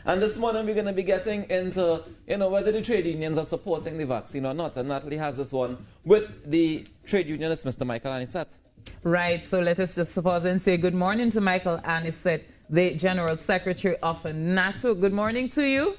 And this morning we're going to be getting into, whether the trade unions are supporting the vaccine or not. And Natalie has this one with the trade unionist, Mr. Michael Anisette. Right, so let us just pause and say good morning to Michael Anisette, the General Secretary of NATO. Good morning to you.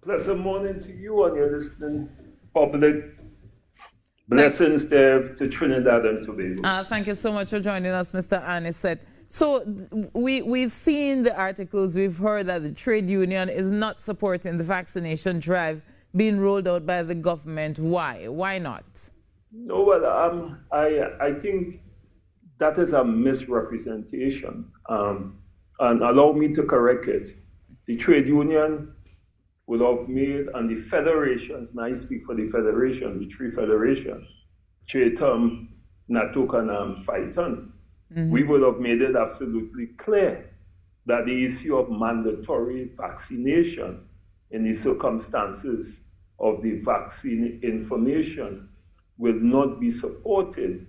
Pleasant morning to you and your listening public. Blessings there to Trinidad and Tobago. Thank you so much for joining us, Mr. Anisette. So we've seen the articles, we've heard that the trade union is not supporting the vaccination drive being rolled out by the government. Why? Why not? No, well, I think that is a misrepresentation. And allow me to correct it. The trade union would have made, and the federations, and I speak for the federation, the three federations, Chatham, Natuk, and Phaeton, we would have made it absolutely clear that the issue of mandatory vaccination in the circumstances of the vaccine information will not be supported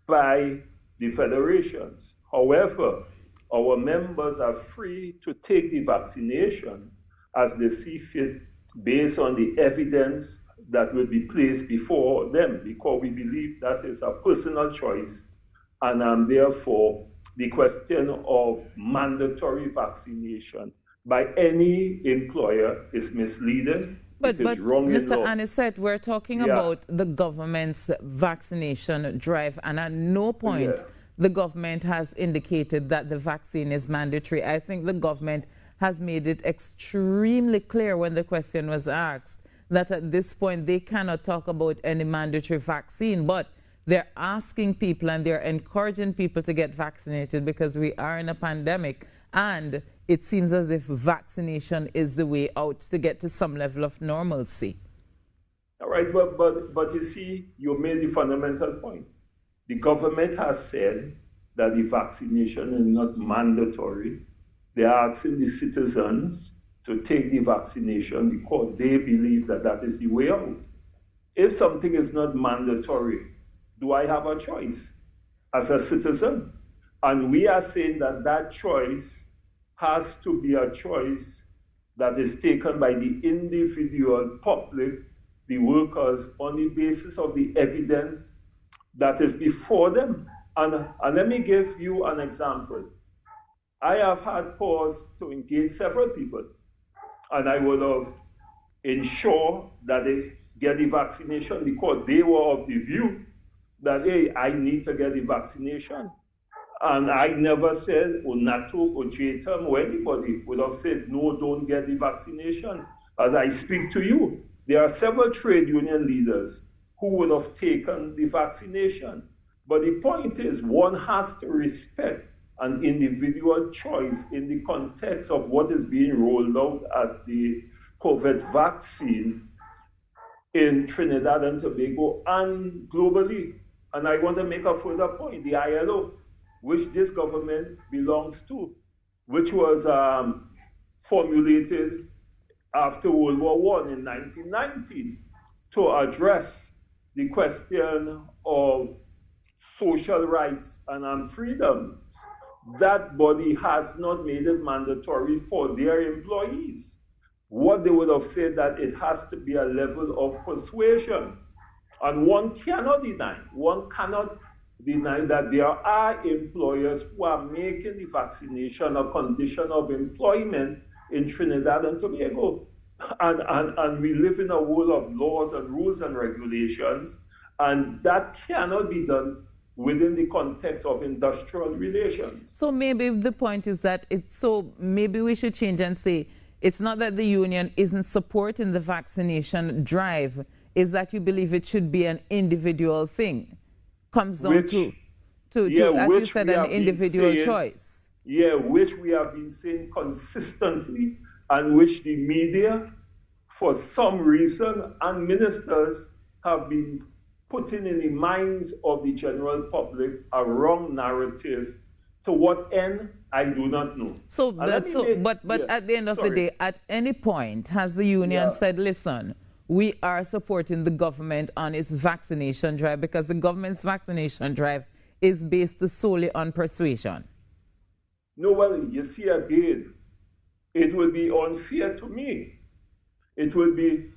by the federations. However, our members are free to take the vaccination as they see fit based on the evidence that will be placed before them, because we believe that is a personal choice. And therefore, the question of mandatory vaccination by any employer is misleading. But wrong Mr. Anisette, we're talking about the government's vaccination drive, and at no point the government has indicated that the vaccine is mandatory. I think the government has made it extremely clear when the question was asked that at this point they cannot talk about any mandatory vaccine, but they're asking people and they're encouraging people to get vaccinated because we are in a pandemic, and it seems as if vaccination is the way out to get to some level of normalcy. All right, but you see, you made the fundamental point. The government has said that the vaccination is not mandatory. They are asking the citizens to take the vaccination because they believe that that is the way out. If something is not mandatory, do I have a choice as a citizen? And we are saying that that choice has to be a choice that is taken by the individual public, the workers, on the basis of the evidence that is before them. And let me give you an example. I have had cause to engage several people, and I would have ensured that they get the vaccination because they were of the view that, hey, I need to get the vaccination. And I never said, or NATO, or Chatham, or anybody would have said, no, don't get the vaccination. As I speak to you, there are several trade union leaders who would have taken the vaccination. But the point is, one has to respect an individual choice in the context of what is being rolled out as the COVID vaccine in Trinidad and Tobago and globally. And I want to make a further point. The ILO, which this government belongs to, which was formulated after World War I in 1919 to address the question of social rights and freedoms. That body has not made it mandatory for their employees. What they would have said that it has to be a level of persuasion. And one cannot deny that there are employers who are making the vaccination a condition of employment in Trinidad and Tobago. And we live in a world of laws and rules and regulations, and that cannot be done within the context of industrial relations. So maybe the point is that maybe we should change and say it's not that the union isn't supporting the vaccination drive, is that you believe it should be an individual thing. Comes down to as you said, an individual choice. Yeah, which we have been saying consistently, and which the media, for some reason, and ministers have been putting in the minds of the general public a wrong narrative. To what end, I do not know. But at the end of the day, at any point, has the union said, listen, we are supporting the government on its vaccination drive, because the government's vaccination drive is based solely on persuasion? No, well, you see again, It will be unfair to me. It will be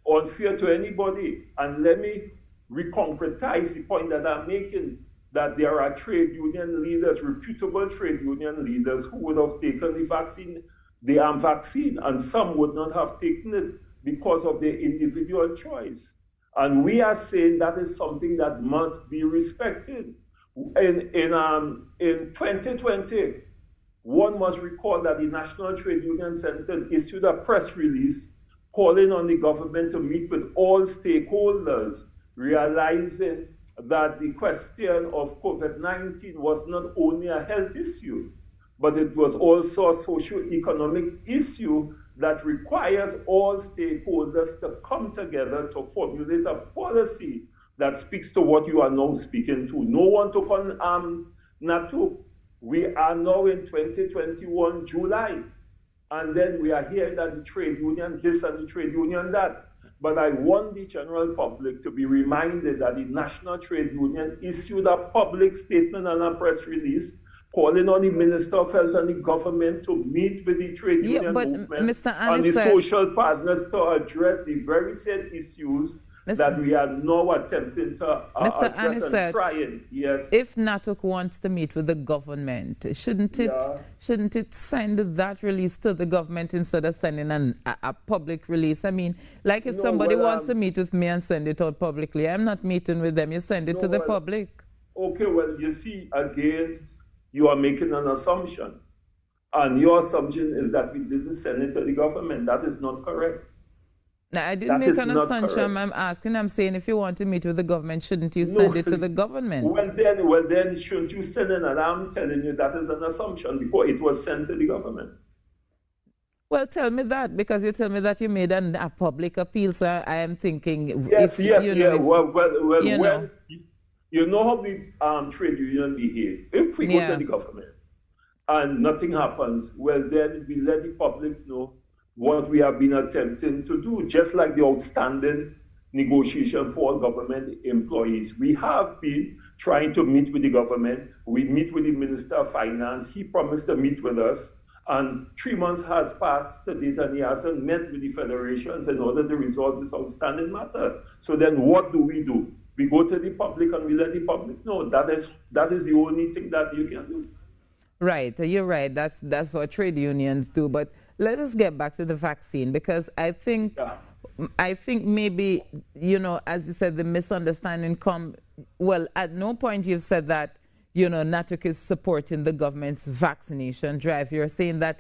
unfair to anybody. And let me reconcretize the point that I'm making, that there are trade union leaders, reputable trade union leaders, who would have taken the vaccine, and some would not have taken it because of their individual choice. And we are saying that is something that must be respected. In 2020, one must recall that the National Trade Union Center issued a press release calling on the government to meet with all stakeholders, realizing that the question of COVID-19 was not only a health issue, but it was also a socio-economic issue that requires all stakeholders to come together to formulate a policy that speaks to what you are now speaking to. No one took on NATO. We are now in 2021, July, and then we are hearing that the trade union this and the trade union that. But I want the general public to be reminded that the National Trade Union issued a public statement and a press release calling on the Minister of Health and the government to meet with the trade union movement and the social partners to address the very same issues that we are now attempting to address and trying. Yes. If NATOC wants to meet with the government, shouldn't it send that release to the government instead of sending a public release? I mean, like if somebody wants to meet with me and send it out publicly, I'm not meeting with them. You send it to the public. Okay, well, you see, again, you are making an assumption. And your assumption is that we didn't send it to the government. That is not correct. No, I didn't make an assumption. I'm asking, I'm saying, if you want to meet with the government, shouldn't you send it to the government? Well, then, shouldn't you send it? And I'm telling you that is an assumption because it was sent to the government. Well, tell me that, because you tell me that you made a public appeal, so I am thinking... Yes. You know how the trade union behave. If we go to the government and nothing happens, well, then we let the public know what we have been attempting to do, just like the outstanding negotiation for government employees. We have been trying to meet with the government. We meet with the Minister of Finance. He promised to meet with us. And 3 months has passed to date, and he hasn't met with the federations in order to resolve this outstanding matter. So then what do? We go to the public and we let the public know. That is the only thing that you can do. Right, you're right. That's what trade unions do. But let us get back to the vaccine, because I think maybe, as you said, the misunderstanding well, at no point you've said that, NATOC is supporting the government's vaccination drive. You're saying that,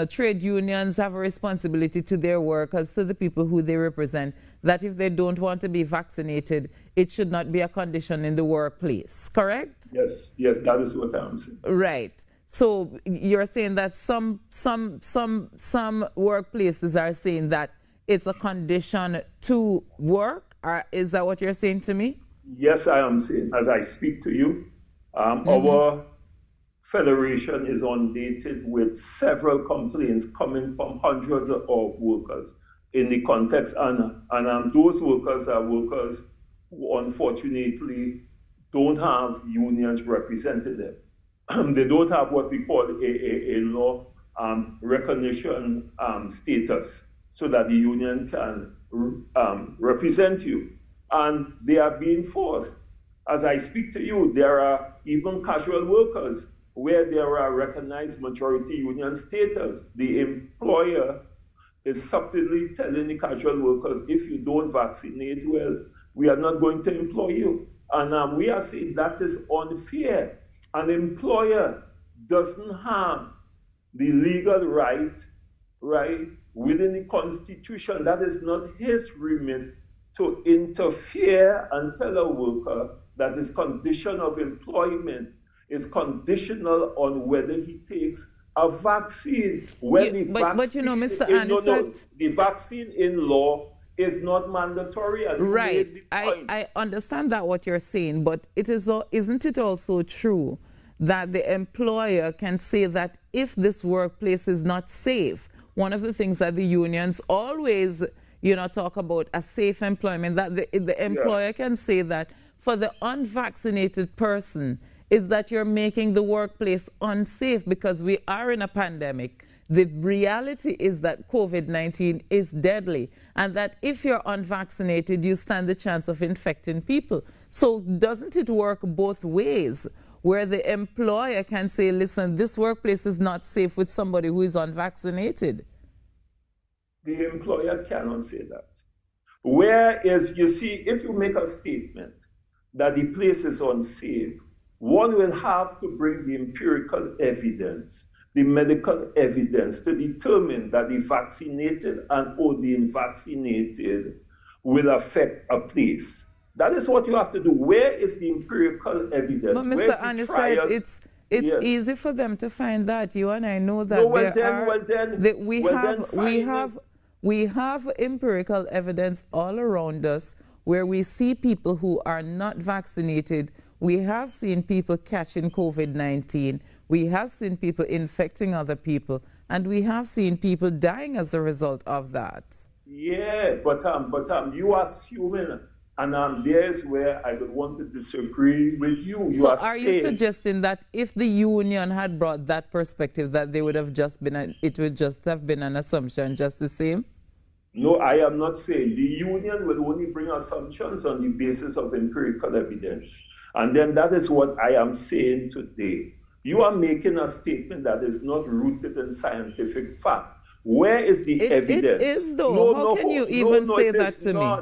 trade unions have a responsibility to their workers, to the people who they represent, that if they don't want to be vaccinated, it should not be a condition in the workplace, correct? Yes, that is what I'm saying. Right. So you're saying that some workplaces are saying that it's a condition to work, or is that what you're saying to me? Yes, I am saying, as I speak to you, our federation is inundated with several complaints coming from hundreds of workers in the context, and those workers are workers who unfortunately don't have unions representing them. They don't have what we call a law recognition status, so that the union can represent you. And they are being forced. As I speak to you, there are even casual workers where there are recognized majority union status. The employer is subtly telling the casual workers, if you don't vaccinate, well, we are not going to employ you. And we are saying that is unfair. An employer doesn't have the legal right within the Constitution. That is not his remit to interfere and tell a worker that his condition of employment is conditional on whether he takes a vaccine. But you know, Mr. Anisat, the vaccine in law is not mandatory. Right. I understand that what you're saying, but isn't it also true that the employer can say that if this workplace is not safe, one of the things that the unions always, talk about a safe employment, that the employer can say that for the unvaccinated person is that you're making the workplace unsafe because we are in a pandemic. The reality is that COVID-19 is deadly, and that if you're unvaccinated, you stand the chance of infecting people. So doesn't it work both ways, where the employer can say, listen, this workplace is not safe with somebody who is unvaccinated? The employer cannot say that. Whereas, you see, if you make a statement that the place is unsafe, one will have to bring the empirical evidence, the medical evidence, to determine that the vaccinated and or the unvaccinated will affect a place. That is what you have to do. Where is the empirical evidence? But Mr. Anisette, it's yes. easy for them to find that. You and I know that we have empirical evidence all around us where we see people who are not vaccinated. We have seen people catching COVID-19. We have seen people infecting other people. And we have seen people dying as a result of that. Yeah, but you are assuming, and there's where I would want to disagree with you. So are you suggesting that if the union had brought that perspective, that they would have just been, it would just have been an assumption just the same? No, I am not saying. The union will only bring assumptions on the basis of empirical evidence. And then that is what I am saying today. You are making a statement that is not rooted in scientific fact. Where is the evidence? It is, though. How can you even say that to me?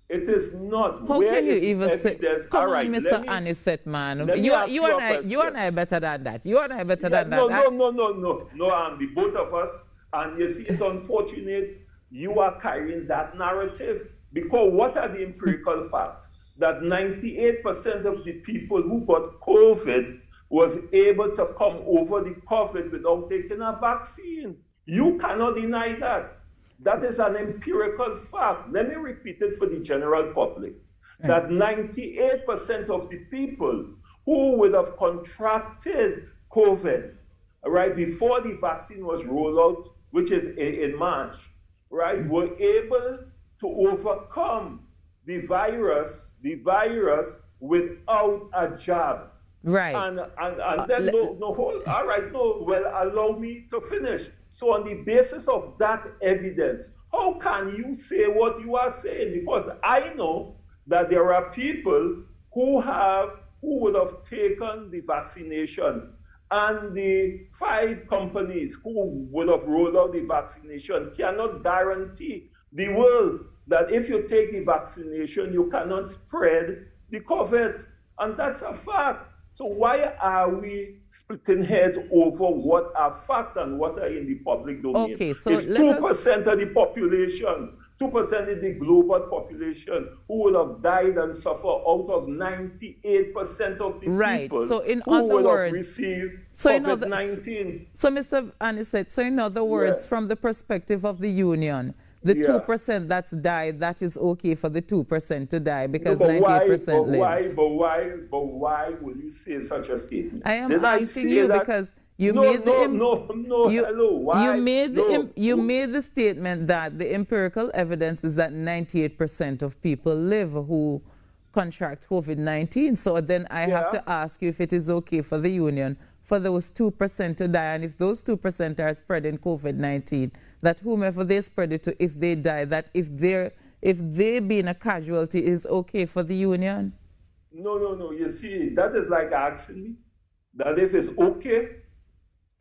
It is not. How can you even say? Come on, Mr. Anisette, man. You and I better than that. You and I better than that. No, the both of us. And you see, it's unfortunate you are carrying that narrative. Because what are the empirical facts? That 98% of the people who got COVID was able to come over the COVID without taking a vaccine. You cannot deny that. That is an empirical fact. Let me repeat it for the general public. That 98% of the people who would have contracted COVID, right, before the vaccine was rolled out, which is in March, right, were able to overcome the virus without a jab. Right. And then allow me to finish. So on the basis of that evidence, how can you say what you are saying? Because I know that there are people who would have taken the vaccination, and the 5 companies who would have rolled out the vaccination cannot guarantee the world that if you take the vaccination, you cannot spread the COVID. And that's a fact. So why are we splitting heads over what are facts and what are in the public domain? Okay, so it's 2% of the population, 2% of the global population who would have died and suffered out of 98% of the people who would have received COVID-19. So Mr. Anisette, so in other words, from the perspective of the union, the 2% that's died, that is okay for the 2% to die because 98% lives. But why will you say such a statement? I am asking you because you made the statement that the empirical evidence is that 98% of people live who contract COVID-19. So then I have to ask you if it is okay for the union for those 2% to die, and if those 2% are spreading COVID-19, that whomever they spread it to, if they die, that if they being a casualty is okay for the union? No. You see, that is like asking me that if it's okay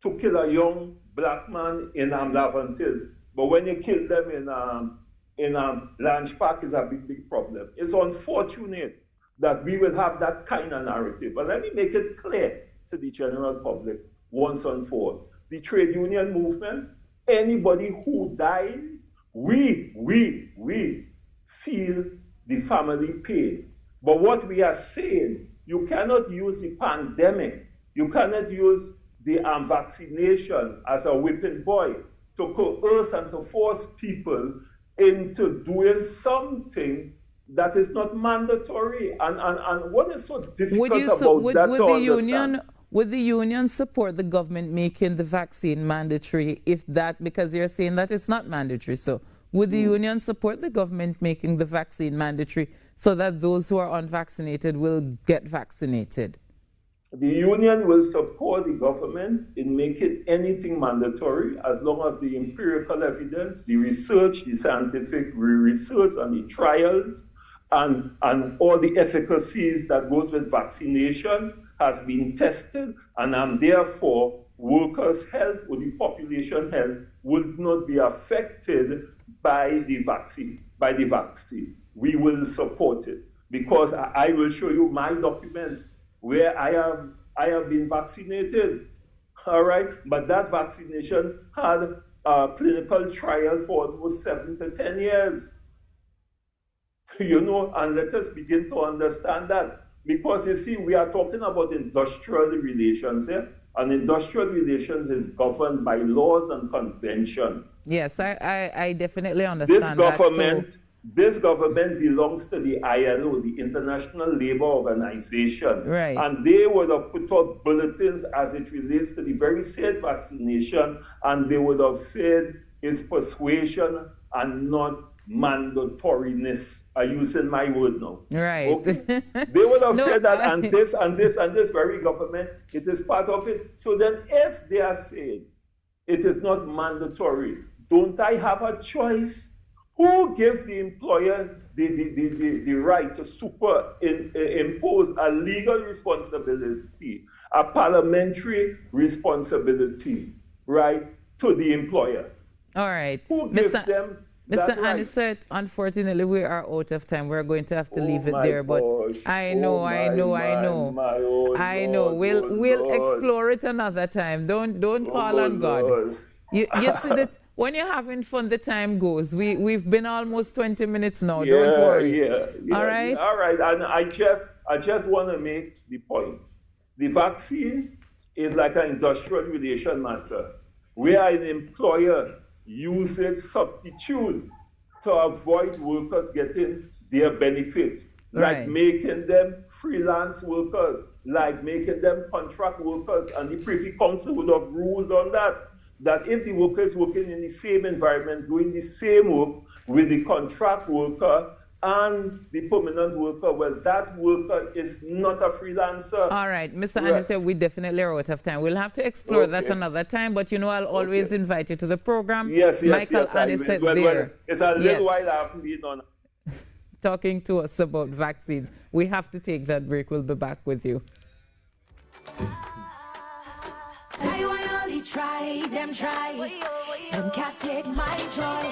to kill a young black man in Laventille, but when you kill them in Lange Park is a big problem. It's unfortunate that we will have that kind of narrative. But let me make it clear to the general public once and for all. The trade union movement, anybody who died, we feel the family pain. But what we are saying, you cannot use the pandemic, you cannot use the vaccination as a whipping boy to coerce and to force people into doing something that is not mandatory. And what is so difficult about that to understand? Would the union support the government making the vaccine mandatory if that, because you're saying that it's not mandatory, so would the union support the government making the vaccine mandatory so that those who are unvaccinated will get vaccinated? The union will support the government in making anything mandatory as long as the empirical evidence, the research, the scientific research and the trials and all the efficacies that goes with vaccination has been tested, and therefore workers' health or the population health would not be affected by the vaccine. We will support it because I will show you my document where I have been vaccinated, all right? But that vaccination had a clinical trial for almost 7 to 10 years. You know, and let us begin to understand that. Because you see, we are talking about industrial relations here, and industrial relations is governed by laws and convention. Yes, I definitely understand that. This government belongs to the ILO, the International Labour Organization. Right. And they would have put out bulletins as it relates to the very said vaccination, and they would have said it's persuasion and not mandatoriness. I'm using my word now. Right. Okay? They would have said that, and this very government, it is part of it. So then if they are saying it is not mandatory, don't I have a choice? Who gives the employer the right to impose a legal responsibility, a parliamentary responsibility, right, to the employer? All right. Who gives them Mr. right? Anisette, unfortunately, we are out of time. We're going to have to leave it there. But I know. We'll explore it another time. Don't call on God. You see that when you're having fun, the time goes. We've been almost 20 minutes now. Yeah, don't worry. Yeah. All right. All right. And I just want to make the point. The vaccine is like an industrial relation matter, where an employer uses substitute to avoid workers getting their benefits, like making them freelance workers, like making them contract workers, and the Privy Council would have ruled on that if the worker is working in the same environment, doing the same work with the contract worker and the permanent worker, well, that worker is not a freelancer. All right, Mr. Anisette, we definitely are out of time. We'll have to explore that another time, but you know I'll always invite you to the program. Yes, Michael Anisette well, there. It's a little while I haven't been on. Talking to us about vaccines. We have to take that break. We'll be back with you. Try, them can't take my joy.